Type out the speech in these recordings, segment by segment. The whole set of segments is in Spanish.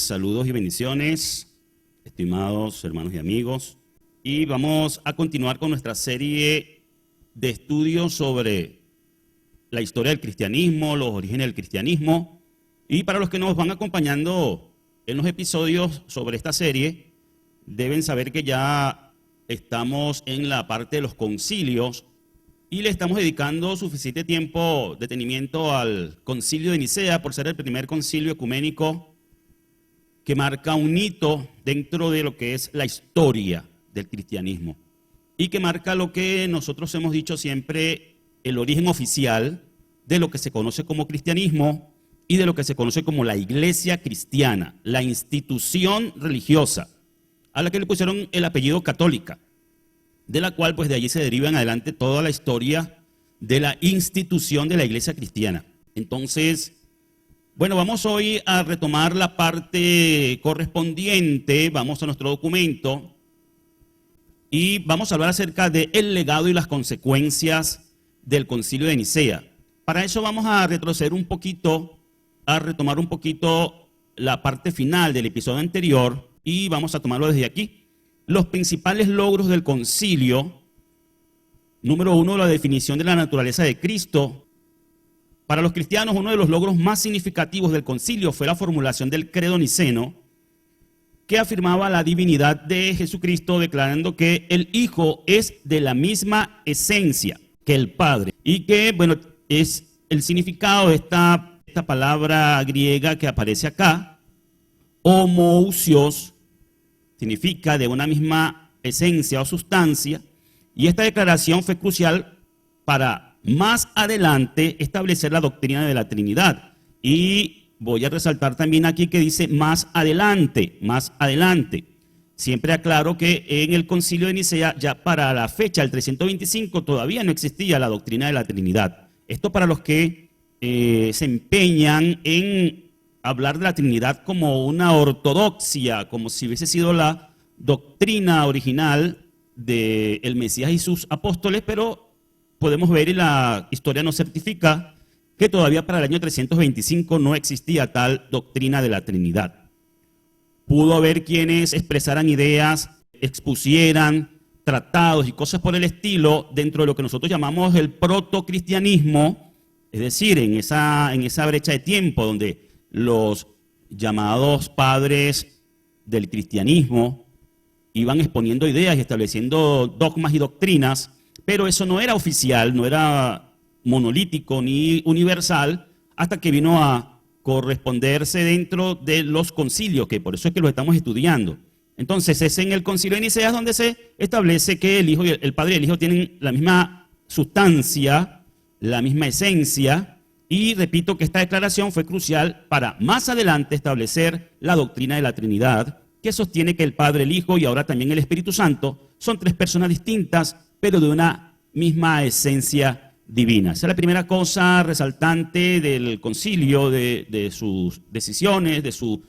saludos y bendiciones, estimados hermanos y amigos. Y vamos a continuar con nuestra serie de estudios sobre la historia del cristianismo, los orígenes del cristianismo. Y para los que nos van acompañando en los episodios sobre esta serie, deben saber que ya estamos en la parte de los concilios y le estamos dedicando suficiente tiempo, detenimiento al concilio de Nicea por ser el primer concilio ecuménico que marca un hito dentro de lo que es la historia del cristianismo y que marca lo que nosotros hemos dicho siempre, el origen oficial de lo que se conoce como cristianismo y de lo que se conoce como la iglesia cristiana, la institución religiosa, a la que le pusieron el apellido católica, de la cual pues de allí se deriva en adelante toda la historia de la institución de la iglesia cristiana. Entonces, bueno, vamos hoy a retomar la parte correspondiente, vamos a nuestro documento y vamos a hablar acerca del legado y las consecuencias del concilio de Nicea. Para eso vamos a retroceder un poquito, a retomar un poquito la parte final del episodio anterior y vamos a tomarlo desde aquí. Los principales logros del concilio: número 1, la definición de la naturaleza de Cristo. Para los cristianos, uno de los logros más significativos del concilio fue la formulación del credo niceno, que afirmaba la divinidad de Jesucristo, declarando que el Hijo es de la misma esencia que el Padre. Y que, bueno, es el significado de esta palabra griega que aparece acá, homoousios, significa de una misma esencia o sustancia, y esta declaración fue crucial para más adelante establecer la doctrina de la Trinidad. Y voy a resaltar también aquí que dice más adelante, más adelante. Siempre aclaro que en el concilio de Nicea, ya para la fecha del 325, todavía no existía la doctrina de la Trinidad. Esto para los que se empeñan en hablar de la Trinidad como una ortodoxia, como si hubiese sido la doctrina original del Mesías y sus apóstoles, pero podemos ver y la historia nos certifica que todavía para el año 325 no existía tal doctrina de la Trinidad. Pudo haber quienes expresaran ideas, expusieran tratados y cosas por el estilo dentro de lo que nosotros llamamos el protocristianismo, es decir, en esa brecha de tiempo donde los llamados padres del cristianismo iban exponiendo ideas y estableciendo dogmas y doctrinas, pero eso no era oficial, no era monolítico ni universal, hasta que vino a corresponderse dentro de los concilios, que por eso es que lo estamos estudiando. Entonces es en el concilio de Nicea donde se establece que el Hijo y el Padre y el Hijo tienen la misma sustancia, la misma esencia. Y repito que esta declaración fue crucial para más adelante establecer la doctrina de la Trinidad, que sostiene que el Padre, el Hijo y ahora también el Espíritu Santo son tres personas distintas, pero de una misma esencia divina. Esa es la primera cosa resaltante del concilio, de sus decisiones, de sus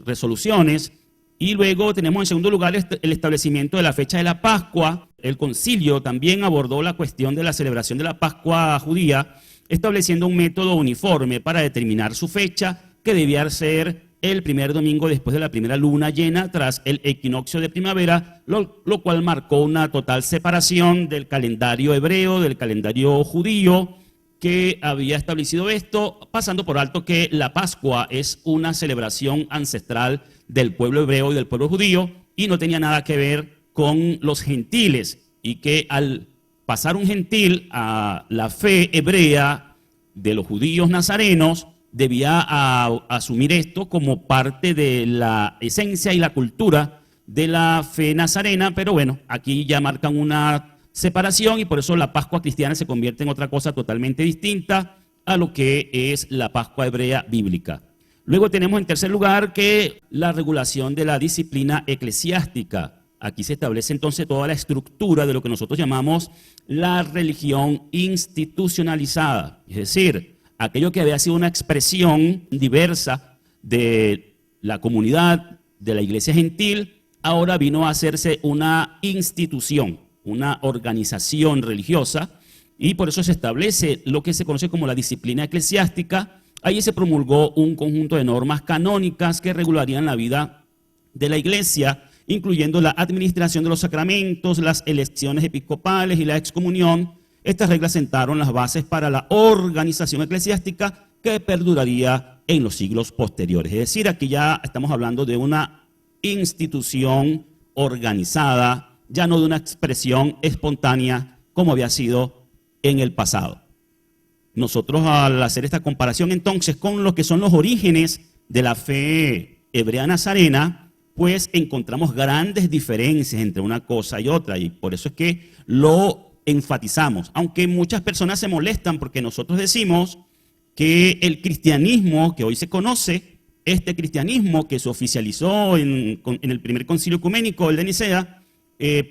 resoluciones. Y luego tenemos en segundo lugar el establecimiento de la fecha de la Pascua. El concilio también abordó la cuestión de la celebración de la Pascua judía, estableciendo un método uniforme para determinar su fecha, que debía ser el primer domingo después de la primera luna llena tras el equinoccio de primavera, lo cual marcó una total separación del calendario hebreo, del calendario judío, que había establecido esto, pasando por alto que la Pascua es una celebración ancestral del pueblo hebreo y del pueblo judío, y no tenía nada que ver con los gentiles, y que al pasar un gentil a la fe hebrea de los judíos nazarenos, debía asumir esto como parte de la esencia y la cultura de la fe nazarena, pero bueno, aquí ya marcan una separación y por eso la Pascua cristiana se convierte en otra cosa totalmente distinta a lo que es la Pascua hebrea bíblica. Luego tenemos en tercer lugar que la regulación de la disciplina eclesiástica. Aquí se establece entonces toda la estructura de lo que nosotros llamamos la religión institucionalizada, es decir, aquello que había sido una expresión diversa de la comunidad, de la iglesia gentil, ahora vino a hacerse una institución, una organización religiosa, y por eso se establece lo que se conoce como la disciplina eclesiástica, Allí se promulgó un conjunto de normas canónicas que regularían la vida de la Iglesia, incluyendo la administración de los sacramentos, las elecciones episcopales y la excomunión. Estas reglas sentaron las bases para la organización eclesiástica que perduraría en los siglos posteriores. Es decir, aquí ya estamos hablando de una institución organizada, ya no de una expresión espontánea como había sido en el pasado. Nosotros, al hacer esta comparación entonces con lo que son los orígenes de la fe hebrea nazarena, pues encontramos grandes diferencias entre una cosa y otra, y por eso es que lo enfatizamos, aunque muchas personas se molestan porque nosotros decimos que el cristianismo que hoy se conoce, este cristianismo que se oficializó en el primer concilio ecuménico, el de Nicea,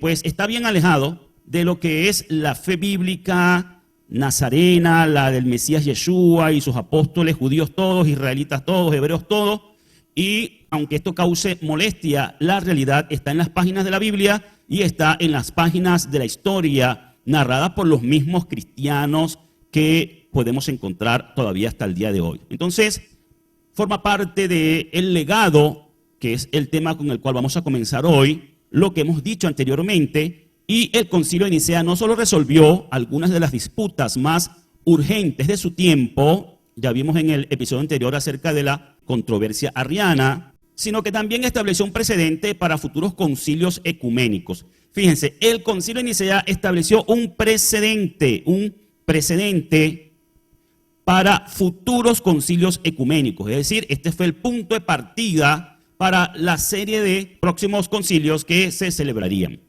pues está bien alejado de lo que es la fe bíblica nazarena, la del Mesías Yeshua y sus apóstoles, judíos todos, israelitas todos, hebreos todos, y aunque esto cause molestia, la realidad está en las páginas de la Biblia y está en las páginas de la historia narrada por los mismos cristianos que podemos encontrar todavía hasta el día de hoy. Entonces, forma parte del legado, que es el tema con el cual vamos a comenzar hoy, lo que hemos dicho anteriormente. Y el concilio de Nicea no solo resolvió algunas de las disputas más urgentes de su tiempo, ya vimos en el episodio anterior acerca de la controversia arriana, sino que también estableció un precedente para futuros concilios ecuménicos. Fíjense, el concilio de Nicea estableció un precedente para futuros concilios ecuménicos. Es decir, este fue el punto de partida para la serie de próximos concilios que se celebrarían.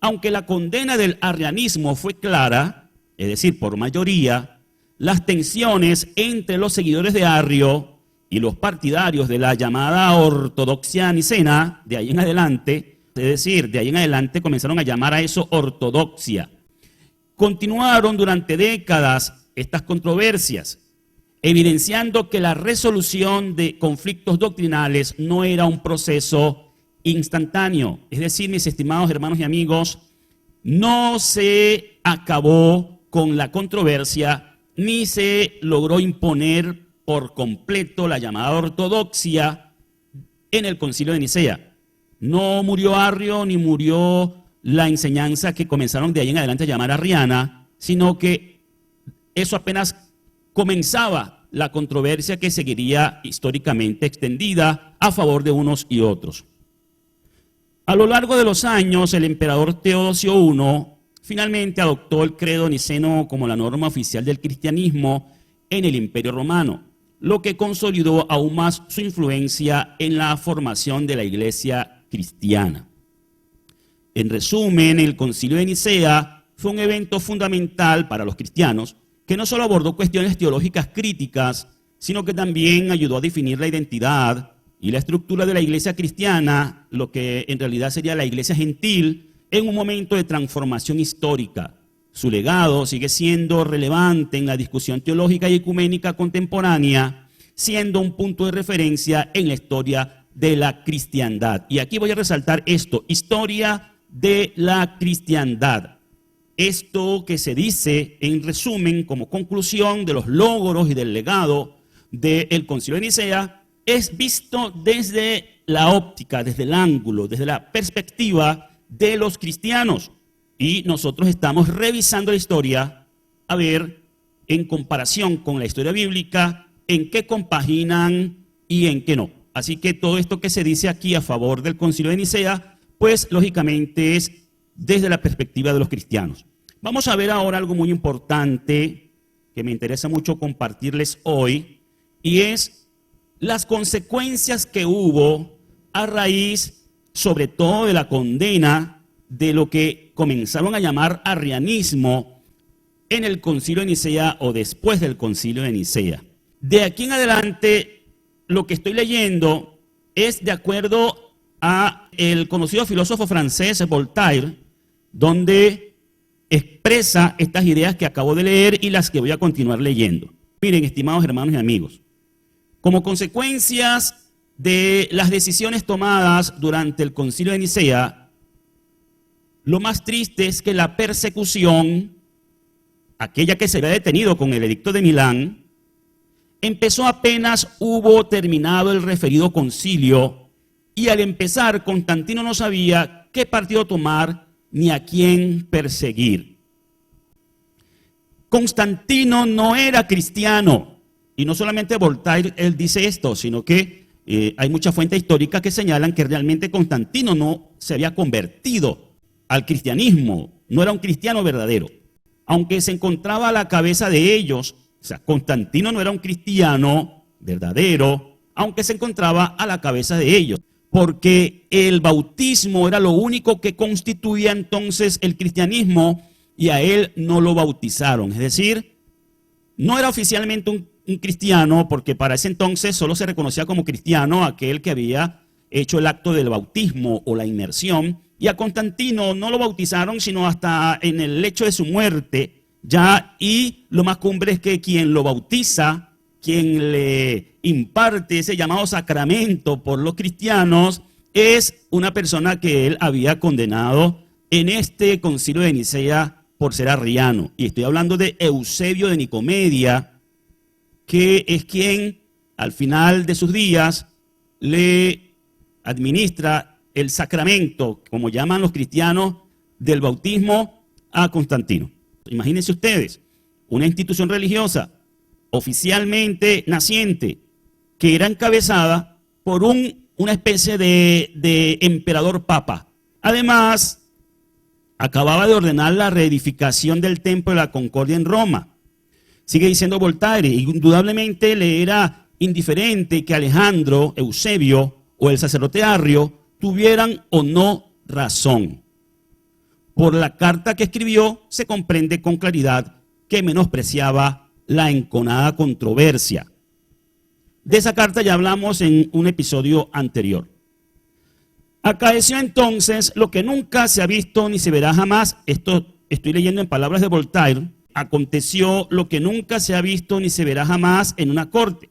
Aunque la condena del arrianismo fue clara, es decir, por mayoría, las tensiones entre los seguidores de Arrio y los partidarios de la llamada ortodoxia nicena, de ahí en adelante, es decir, de ahí en adelante comenzaron a llamar a eso ortodoxia. Continuaron durante décadas estas controversias, evidenciando que la resolución de conflictos doctrinales no era un proceso instantáneo. Es decir, mis estimados hermanos y amigos, no se acabó con la controversia ni se logró imponer por completo la llamada ortodoxia en el concilio de Nicea. No murió Arrio ni murió la enseñanza que comenzaron de ahí en adelante a llamar arriana, sino que eso apenas comenzaba la controversia que seguiría históricamente extendida a favor de unos y otros. A lo largo de los años, el emperador Teodosio I finalmente adoptó el credo niceno como la norma oficial del cristianismo en el Imperio Romano, lo que consolidó aún más su influencia en la formación de la iglesia cristiana. En resumen, el Concilio de Nicea fue un evento fundamental para los cristianos que no solo abordó cuestiones teológicas críticas, sino que también ayudó a definir la identidad y la estructura de la iglesia cristiana, lo que en realidad sería la iglesia gentil, en un momento de transformación histórica. Su legado sigue siendo relevante en la discusión teológica y ecuménica contemporánea, siendo un punto de referencia en la historia de la cristiandad. Y aquí voy a resaltar esto, historia de la cristiandad. Esto que se dice en resumen como conclusión de los logros y del legado del Concilio de Nicea, es visto desde la óptica, desde el ángulo, desde la perspectiva de los cristianos. Y nosotros estamos revisando la historia a ver, en comparación con la historia bíblica, en qué compaginan y en qué no. Así que todo esto que se dice aquí a favor del Concilio de Nicea, pues lógicamente es desde la perspectiva de los cristianos. Vamos a ver ahora algo muy importante que me interesa mucho compartirles hoy, y es las consecuencias que hubo a raíz, sobre todo, de la condena de lo que comenzaron a llamar arrianismo en el Concilio de Nicea o después del Concilio de Nicea. De aquí en adelante, lo que estoy leyendo es de acuerdo a el conocido filósofo francés Voltaire, donde expresa estas ideas que acabo de leer y las que voy a continuar leyendo. Miren, estimados hermanos y amigos, como consecuencias de las decisiones tomadas durante el Concilio de Nicea, lo más triste es que la persecución, aquella que se había detenido con el Edicto de Milán, empezó apenas hubo terminado el referido concilio, y al empezar Constantino no sabía qué partido tomar ni a quién perseguir. Constantino no era cristiano, y no solamente Voltaire él dice esto, sino que hay muchas fuentes históricas que señalan que realmente Constantino no se había convertido al cristianismo, no era un cristiano verdadero, aunque se encontraba a la cabeza de ellos. O sea, Constantino no era un cristiano verdadero, aunque se encontraba a la cabeza de ellos, porque el bautismo era lo único que constituía entonces el cristianismo, y a él no lo bautizaron. Es decir, no era oficialmente un cristiano, porque para ese entonces solo se reconocía como cristiano aquel que había hecho el acto del bautismo o la inmersión, y a Constantino no lo bautizaron sino hasta en el lecho de su muerte ya, y lo más cumbre es que quien lo bautiza, quien le imparte ese llamado sacramento por los cristianos, es una persona que él había condenado en este concilio de Nicea por ser arriano. Y estoy hablando de Eusebio de Nicomedia, que es quien al final de sus días le administra el sacramento, como llaman los cristianos, del bautismo a Constantino. Imagínense ustedes, una institución religiosa oficialmente naciente que era encabezada por una especie de emperador papa. Además, acababa de ordenar la reedificación del Templo de la Concordia en Roma. Sigue diciendo Voltaire, indudablemente le era indiferente que Alejandro, Eusebio o el sacerdote Arrio tuvieran o no razón. Por la carta que escribió se comprende con claridad que menospreciaba la enconada controversia. De esa carta ya hablamos en un episodio anterior. Acaeció entonces lo que nunca se ha visto ni se verá jamás. Esto estoy leyendo en palabras de Voltaire. Aconteció lo que nunca se ha visto ni se verá jamás en una corte.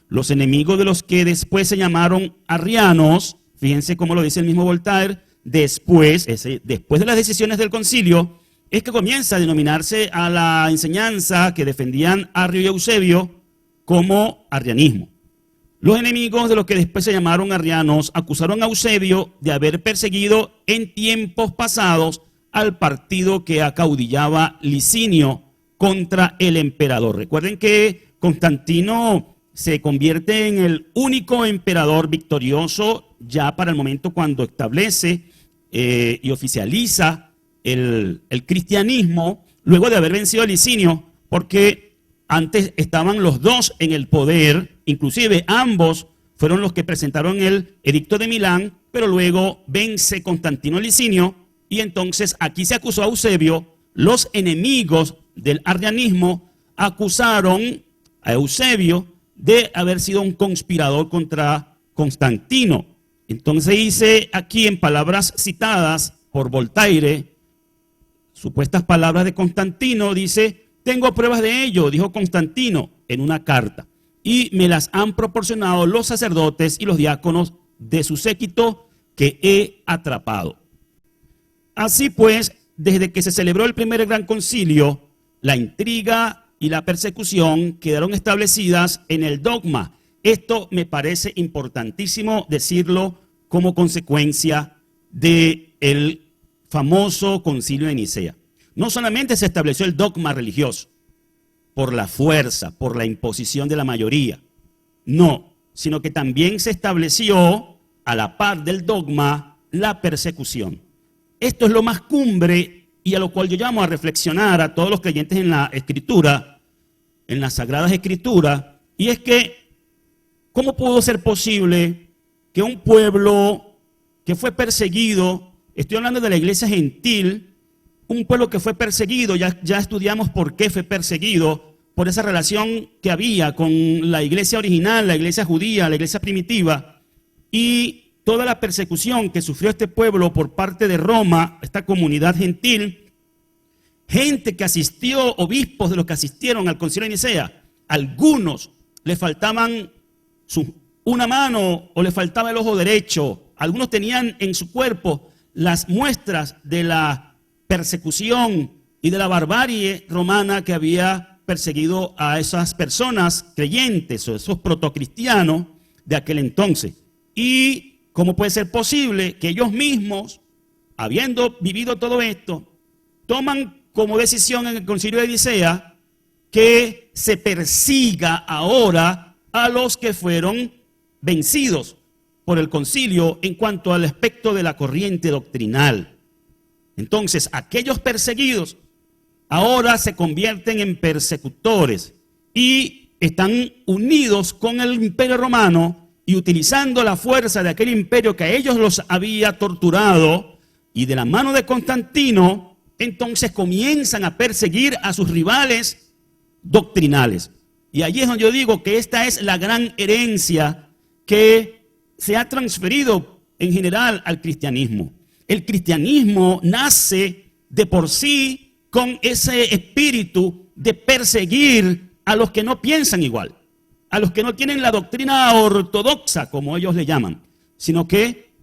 Los enemigos de los que después se llamaron arrianos, fíjense cómo lo dice el mismo Voltaire, después de las decisiones del concilio, es que comienza a denominarse a la enseñanza que defendían Arrio y Eusebio como arrianismo. Los enemigos de los que después se llamaron arrianos acusaron a Eusebio de haber perseguido en tiempos pasados al partido que acaudillaba Licinio contra el emperador. Recuerden que Constantino se convierte en el único emperador victorioso ya para el momento cuando establece y oficializa el cristianismo, luego de haber vencido a Licinio, porque antes estaban los dos en el poder, inclusive ambos fueron los que presentaron el edicto de Milán, pero luego vence Constantino a Licinio, y entonces aquí se acusó a Eusebio. Los enemigos del arrianismo acusaron a Eusebio de haber sido un conspirador contra Constantino. Entonces dice aquí en palabras citadas por Voltaire, supuestas palabras de Constantino, dice: tengo pruebas de ello, dijo Constantino en una carta, y me las han proporcionado los sacerdotes y los diáconos de su séquito que he atrapado. Así pues, desde que se celebró el primer gran concilio, la intriga y la persecución quedaron establecidas en el dogma. Esto me parece importantísimo decirlo como consecuencia del famoso concilio de Nicea. No solamente se estableció el dogma religioso por la fuerza, por la imposición de la mayoría, no, sino que también se estableció a la par del dogma la persecución. Esto es lo más cumbre y a lo cual yo llamo a reflexionar a todos los creyentes en la Escritura, en las Sagradas Escrituras, y es que ¿cómo pudo ser posible que un pueblo que fue perseguido, estoy hablando de la iglesia gentil, un pueblo que fue perseguido, ya estudiamos por qué fue perseguido, por esa relación que había con la iglesia original, la iglesia judía, la iglesia primitiva, y toda la persecución que sufrió este pueblo por parte de Roma, esta comunidad gentil, gente que asistió, obispos de los que asistieron al concilio de Nicea, algunos le faltaban una mano o le faltaba el ojo derecho, algunos tenían en su cuerpo las muestras de la persecución y de la barbarie romana que había perseguido a esas personas creyentes o esos protocristianos de aquel entonces. Y cómo puede ser posible que ellos mismos, habiendo vivido todo esto, toman como decisión en el Concilio de Nicea que se persiga ahora a los que fueron vencidos por el concilio en cuanto al aspecto de la corriente doctrinal. Entonces, aquellos perseguidos ahora se convierten en persecutores y están unidos con el Imperio Romano y utilizando la fuerza de aquel imperio que a ellos los había torturado, y de la mano de Constantino, entonces comienzan a perseguir a sus rivales doctrinales. Y allí es donde yo digo que esta es la gran herencia que se ha transferido en general al cristianismo. El cristianismo nace de por sí con ese espíritu de perseguir a los que no piensan igual, a los que no tienen la doctrina ortodoxa, como ellos le llaman, sino que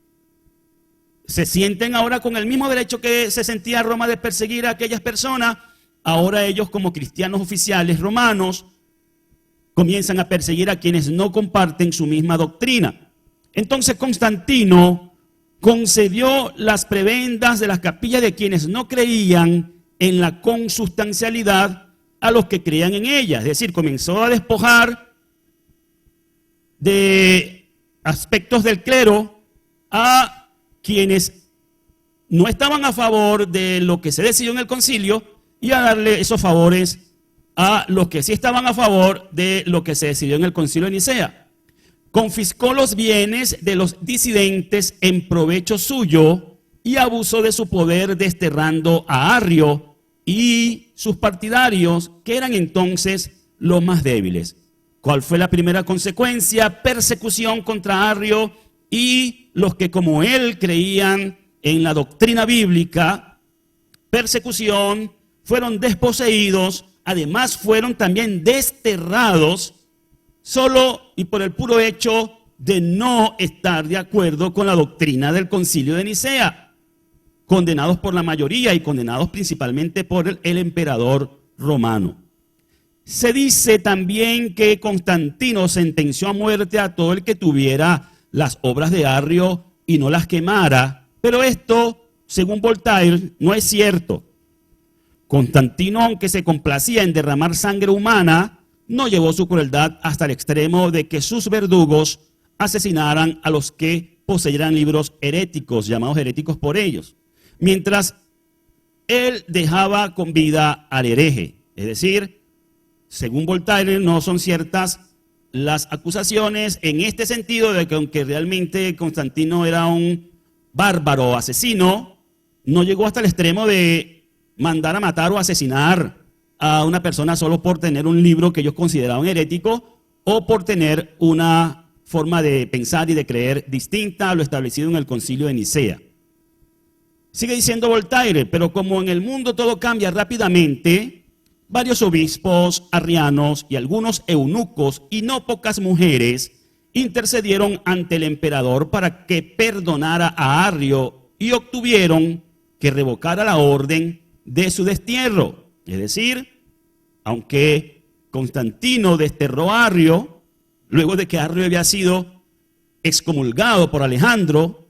se sienten ahora con el mismo derecho que se sentía Roma de perseguir a aquellas personas. Ahora ellos, como cristianos oficiales romanos, comienzan a perseguir a quienes no comparten su misma doctrina. Entonces Constantino concedió las prebendas de las capillas de quienes no creían en la consustancialidad a los que creían en ella. Es decir, comenzó a despojar de aspectos del clero a quienes no estaban a favor de lo que se decidió en el concilio y a darle esos favores a los que sí estaban a favor de lo que se decidió en el concilio de Nicea. Confiscó los bienes de los disidentes en provecho suyo y abusó de su poder desterrando a Arrio y sus partidarios, que eran entonces los más débiles. ¿Cuál fue la primera consecuencia? Persecución contra Arrio y los que como él creían en la doctrina bíblica. Persecución, fueron desposeídos, además fueron también desterrados solo y por el puro hecho de no estar de acuerdo con la doctrina del Concilio de Nicea, condenados por la mayoría y condenados principalmente por el emperador romano. Se dice también que Constantino sentenció a muerte a todo el que tuviera las obras de Arrio y no las quemara, pero esto, según Voltaire, no es cierto. Constantino, aunque se complacía en derramar sangre humana, no llevó su crueldad hasta el extremo de que sus verdugos asesinaran a los que poseyeran libros heréticos, llamados heréticos por ellos, mientras él dejaba con vida al hereje. Es decir, según Voltaire, no son ciertas las acusaciones en este sentido de que aunque realmente Constantino era un bárbaro asesino, no llegó hasta el extremo de mandar a matar o asesinar a una persona solo por tener un libro que ellos consideraban herético o por tener una forma de pensar y de creer distinta a lo establecido en el Concilio de Nicea. Sigue diciendo Voltaire, pero como en el mundo todo cambia rápidamente, varios obispos arrianos y algunos eunucos y no pocas mujeres intercedieron ante el emperador para que perdonara a Arrio y obtuvieron que revocara la orden de su destierro. Es decir, aunque Constantino desterró a Arrio, luego de que Arrio había sido excomulgado por Alejandro,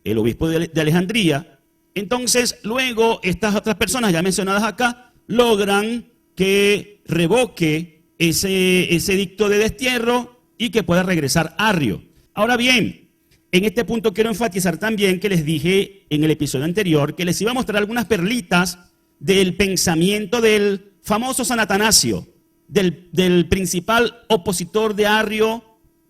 el obispo de Alejandría, entonces luego estas otras personas ya mencionadas acá logran que revoque ese edicto de destierro y que pueda regresar Arrio. Ahora bien, en este punto quiero enfatizar también que les dije en el episodio anterior que les iba a mostrar algunas perlitas del pensamiento del famoso San Atanasio, del principal opositor de Arrio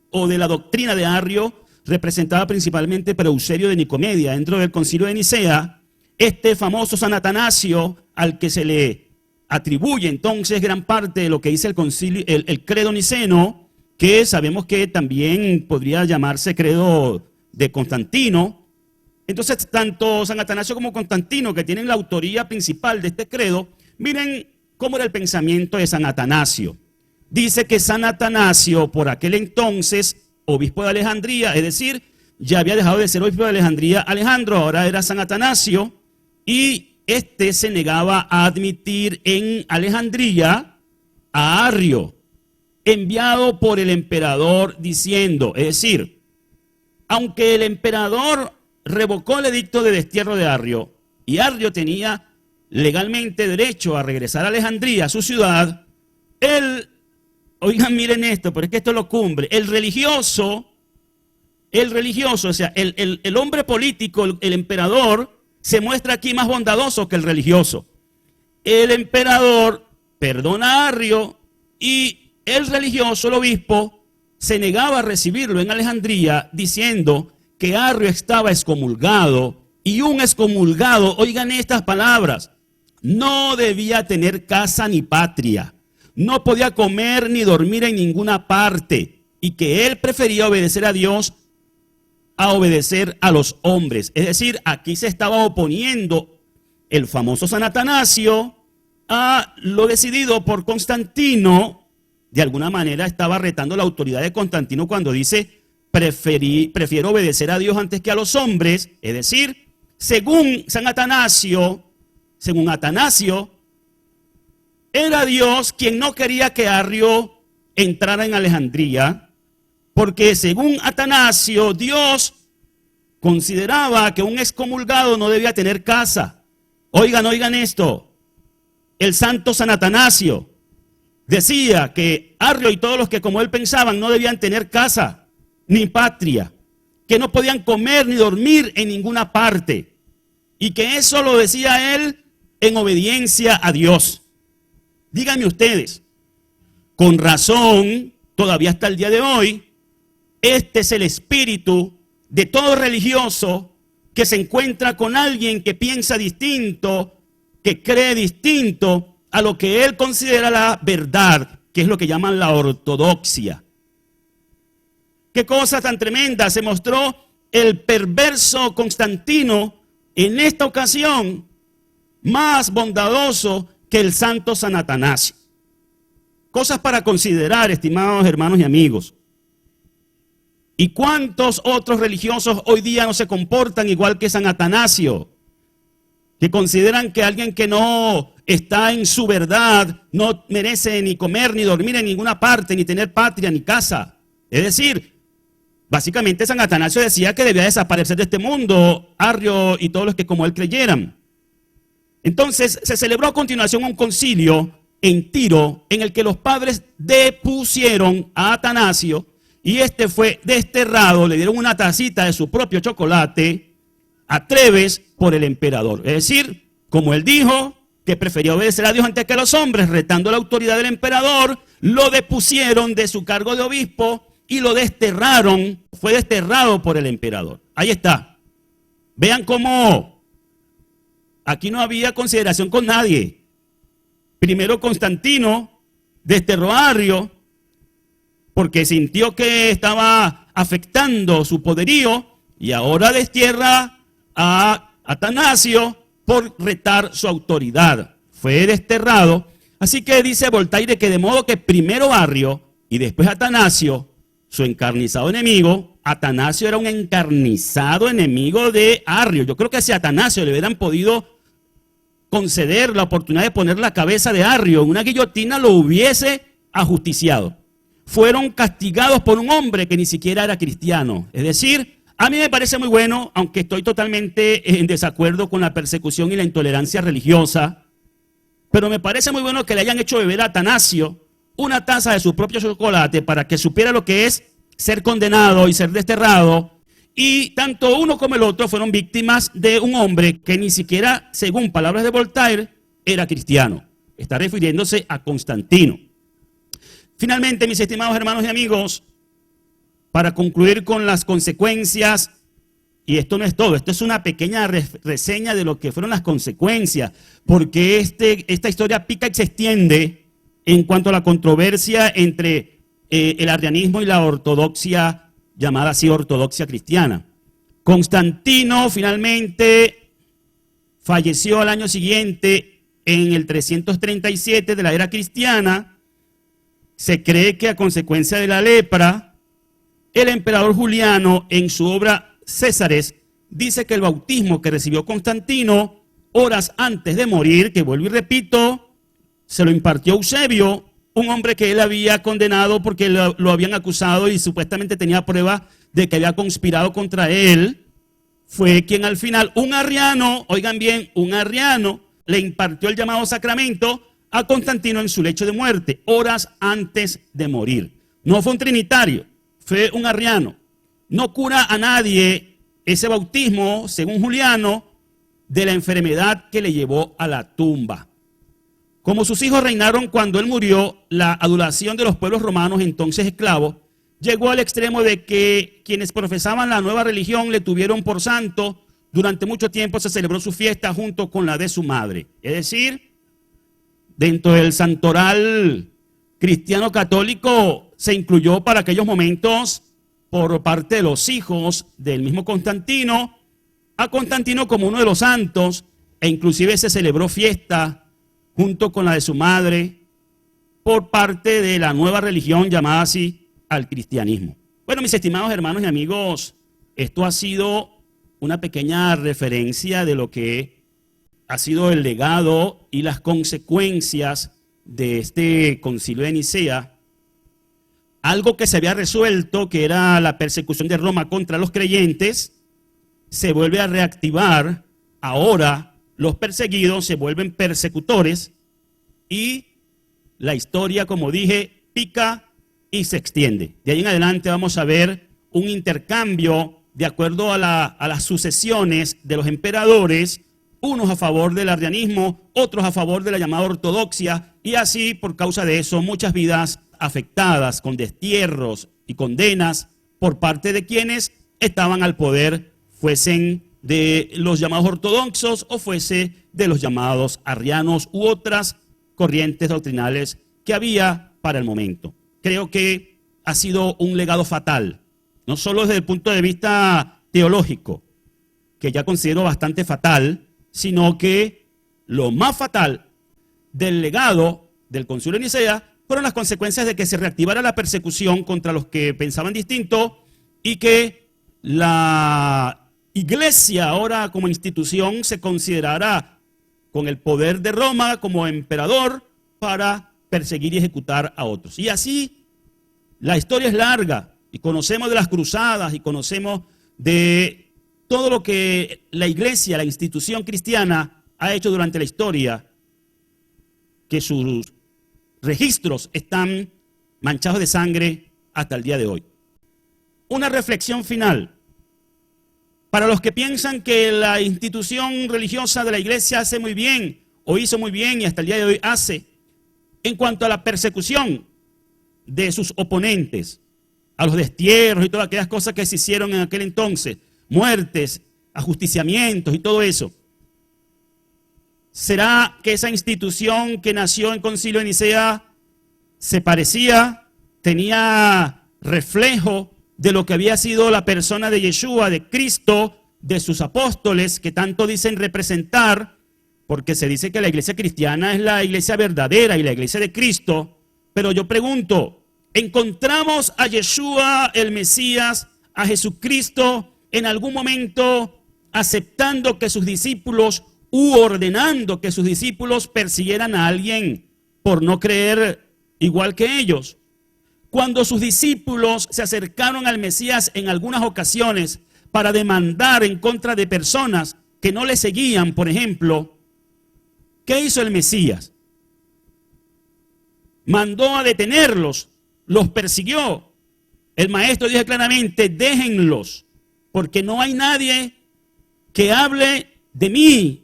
o de la doctrina de Arrio, representada principalmente por Eusebio de Nicomedia dentro del Concilio de Nicea. Este famoso San Atanasio, al que se le atribuye entonces gran parte de lo que dice el concilio, el credo niceno, que sabemos que también podría llamarse credo de Constantino. Entonces, tanto San Atanasio como Constantino, que tienen la autoría principal de este credo, miren cómo era el pensamiento de San Atanasio. Dice que San Atanasio, por aquel entonces, obispo de Alejandría, es decir, ya había dejado de ser obispo de Alejandría Alejandro, ahora era San Atanasio, y este se negaba a admitir en Alejandría a Arrio, enviado por el emperador, diciendo, es decir, aunque el emperador revocó el edicto de destierro de Arrio, y Arrio tenía legalmente derecho a regresar a Alejandría, a su ciudad, él, oigan, miren esto, pero es que esto es lo cumbre, el religioso, o sea, el hombre político, el emperador, se muestra aquí más bondadoso que el religioso. El emperador perdona a Arrio y el religioso, el obispo, se negaba a recibirlo en Alejandría diciendo que Arrio estaba excomulgado y un excomulgado, oigan estas palabras, no debía tener casa ni patria, no podía comer ni dormir en ninguna parte y que él prefería obedecer a Dios a obedecer a los hombres. Es decir, aquí se estaba oponiendo el famoso San Atanasio a lo decidido por Constantino. De alguna manera estaba retando la autoridad de Constantino cuando dice, prefiero obedecer a Dios antes que a los hombres. Es decir, según Atanasio, era Dios quien no quería que Arrio entrara en Alejandría, porque según Atanasio, Dios consideraba que un excomulgado no debía tener casa. Oigan esto, el santo San Atanasio decía que Arrio y todos los que como él pensaban no debían tener casa ni patria, que no podían comer ni dormir en ninguna parte, y que eso lo decía él en obediencia a Dios. Díganme ustedes, con razón, todavía hasta el día de hoy, este es el espíritu de todo religioso que se encuentra con alguien que piensa distinto, que cree distinto a lo que él considera la verdad, que es lo que llaman la ortodoxia. Qué cosa tan tremenda se mostró el perverso Constantino en esta ocasión, más bondadoso que el santo San Atanasio. Cosas para considerar, estimados hermanos y amigos. ¿Y cuántos otros religiosos hoy día no se comportan igual que San Atanasio? Que consideran que alguien que no está en su verdad no merece ni comer ni dormir en ninguna parte, ni tener patria ni casa. Es decir, básicamente San Atanasio decía que debía desaparecer de este mundo, Arrio y todos los que como él creyeran. Entonces se celebró a continuación un concilio en Tiro en el que los padres depusieron a Atanasio y este fue desterrado, le dieron una tacita de su propio chocolate a Treves por el emperador. Es decir, como él dijo que prefería obedecer a Dios antes que a los hombres, retando la autoridad del emperador, lo depusieron de su cargo de obispo y lo desterraron, fue desterrado por el emperador. Ahí está. Vean cómo aquí no había consideración con nadie. Primero Constantino desterró a Arrio porque sintió que estaba afectando su poderío y ahora destierra a Atanasio por retar su autoridad. Fue desterrado. Así que dice Voltaire que de modo que primero Arrio y después Atanasio, su encarnizado enemigo, Atanasio era un encarnizado enemigo de Arrio. Yo creo que si a Atanasio le hubieran podido conceder la oportunidad de poner la cabeza de Arrio en una guillotina, lo hubiese ajusticiado. Fueron castigados por un hombre que ni siquiera era cristiano. Es decir, a mí me parece muy bueno, aunque estoy totalmente en desacuerdo con la persecución y la intolerancia religiosa, pero me parece muy bueno que le hayan hecho beber a Atanasio una taza de su propio chocolate para que supiera lo que es ser condenado y ser desterrado. Y tanto uno como el otro fueron víctimas de un hombre que ni siquiera, según palabras de Voltaire, era cristiano. Está refiriéndose a Constantino. Finalmente, mis estimados hermanos y amigos, para concluir con las consecuencias, y esto no es todo, esto es una pequeña reseña de lo que fueron las consecuencias, porque esta historia pica y se extiende en cuanto a la controversia entre el arrianismo y la ortodoxia, llamada así ortodoxia cristiana. Constantino finalmente falleció al año siguiente, en el 337 de la era cristiana. Se cree que a consecuencia de la lepra, el emperador Juliano, en su obra Césares, dice que el bautismo que recibió Constantino horas antes de morir, que vuelvo y repito, se lo impartió Eusebio, un hombre que él había condenado porque lo habían acusado y supuestamente tenía pruebas de que había conspirado contra él, fue quien al final, un arriano, oigan bien, un arriano, le impartió el llamado sacramento a Constantino en su lecho de muerte, horas antes de morir. No fue un trinitario, fue un arriano. No cura a nadie ese bautismo, según Juliano, de la enfermedad que le llevó a la tumba. Como sus hijos reinaron cuando él murió, la adulación de los pueblos romanos, entonces esclavos, llegó al extremo de que quienes profesaban la nueva religión le tuvieron por santo. Durante mucho tiempo se celebró su fiesta junto con la de su madre. Es decir, dentro del santoral cristiano católico se incluyó para aquellos momentos, por parte de los hijos del mismo Constantino, a Constantino como uno de los santos, e inclusive se celebró fiesta junto con la de su madre, por parte de la nueva religión llamada así al cristianismo. Bueno, mis estimados hermanos y amigos, esto ha sido una pequeña referencia de lo que ha sido el legado y las consecuencias de este concilio de Nicea. Algo que se había resuelto, que era la persecución de Roma contra los creyentes, se vuelve a reactivar. Ahora los perseguidos se vuelven persecutores y la historia, como dije, pica y se extiende. De ahí en adelante vamos a ver un intercambio de acuerdo a las sucesiones de los emperadores, unos a favor del arrianismo, otros a favor de la llamada ortodoxia, y así por causa de eso muchas vidas afectadas con destierros y condenas por parte de quienes estaban al poder, fuesen de los llamados ortodoxos o fuese de los llamados arrianos u otras corrientes doctrinales que había para el momento. Creo que ha sido un legado fatal, no solo desde el punto de vista teológico, que ya considero bastante fatal, sino que lo más fatal del legado del Concilio de Nicea fueron las consecuencias de que se reactivara la persecución contra los que pensaban distinto y que la Iglesia ahora como institución se considerará con el poder de Roma como emperador para perseguir y ejecutar a otros. Y así la historia es larga y conocemos de las cruzadas y conocemos de todo lo que la Iglesia, la institución cristiana ha hecho durante la historia, que sus registros están manchados de sangre hasta el día de hoy. Una reflexión final. Para los que piensan que la institución religiosa de la Iglesia hace muy bien, o hizo muy bien y hasta el día de hoy hace, en cuanto a la persecución de sus oponentes, a los destierros y todas aquellas cosas que se hicieron en aquel entonces, muertes, ajusticiamientos y todo eso. ¿Será que esa institución que nació en Concilio de Nicea se parecía, tenía reflejo de lo que había sido la persona de Yeshua, de Cristo, de sus apóstoles, que tanto dicen representar, porque se dice que la iglesia cristiana es la iglesia verdadera y la iglesia de Cristo? Pero yo pregunto, ¿encontramos a Yeshua, el Mesías, a Jesucristo, en algún momento aceptando que sus discípulos u ordenando que sus discípulos persiguieran a alguien por no creer igual que ellos? Cuando sus discípulos se acercaron al Mesías en algunas ocasiones para demandar en contra de personas que no le seguían, por ejemplo, ¿qué hizo el Mesías? Mandó a detenerlos, los persiguió. El maestro dijo claramente, déjenlos, porque no hay nadie que hable de mí.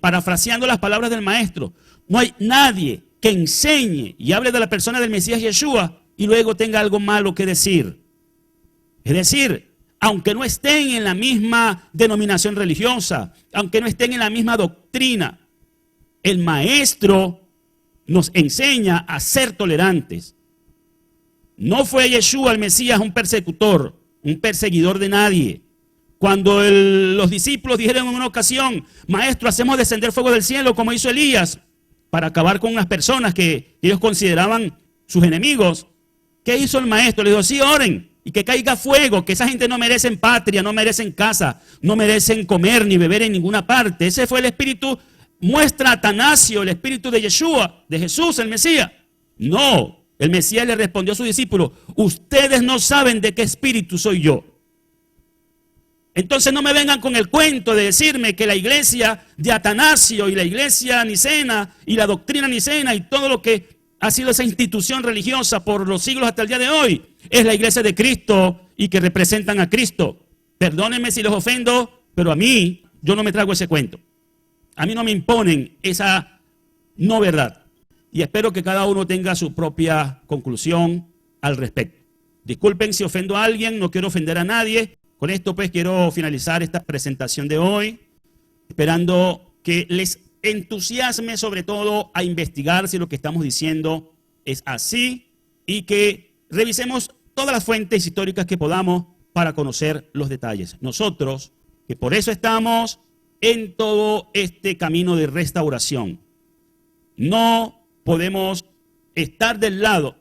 Parafraseando las palabras del maestro, no hay nadie que enseñe y hable de la persona del Mesías Yeshua y luego tenga algo malo que decir. Es decir, aunque no estén en la misma denominación religiosa, aunque no estén en la misma doctrina, el maestro nos enseña a ser tolerantes. No fue Yeshua el Mesías un persecutor, un perseguidor de nadie. Cuando los discípulos dijeron en una ocasión, maestro, hacemos descender fuego del cielo como hizo Elías para acabar con unas personas que ellos consideraban sus enemigos, ¿qué hizo el maestro? Le dijo, sí, oren y que caiga fuego, que esa gente no merecen patria, no merecen casa, no merecen comer ni beber en ninguna parte. Ese fue el espíritu, muestra Atanasio, el espíritu de Yeshua, de Jesús, el Mesías. No, el Mesías le respondió a sus discípulos, ustedes no saben de qué espíritu soy yo. Entonces no me vengan con el cuento de decirme que la iglesia de Atanasio y la iglesia nicena y la doctrina nicena y todo lo que ha sido esa institución religiosa por los siglos hasta el día de hoy es la iglesia de Cristo y que representan a Cristo. Perdónenme si los ofendo, pero a mí, yo no me trago ese cuento. A mí no me imponen esa no verdad. Y espero que cada uno tenga su propia conclusión al respecto. Disculpen si ofendo a alguien, no quiero ofender a nadie. Con esto pues quiero finalizar esta presentación de hoy, esperando que les entusiasme sobre todo a investigar si lo que estamos diciendo es así y que revisemos todas las fuentes históricas que podamos para conocer los detalles. Nosotros, que por eso estamos en todo este camino de restauración, no podemos estar del lado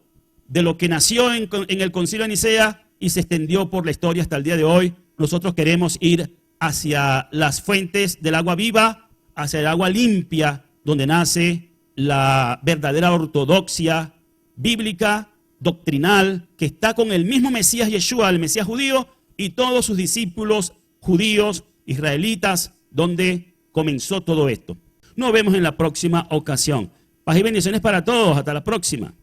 de lo que nació en el Concilio de Nicea y se extendió por la historia hasta el día de hoy. Nosotros queremos ir hacia las fuentes del agua viva, hacia el agua limpia, donde nace la verdadera ortodoxia bíblica, doctrinal, que está con el mismo Mesías Yeshua, el Mesías judío, y todos sus discípulos judíos, israelitas, donde comenzó todo esto. Nos vemos en la próxima ocasión. Paz y bendiciones para todos. Hasta la próxima.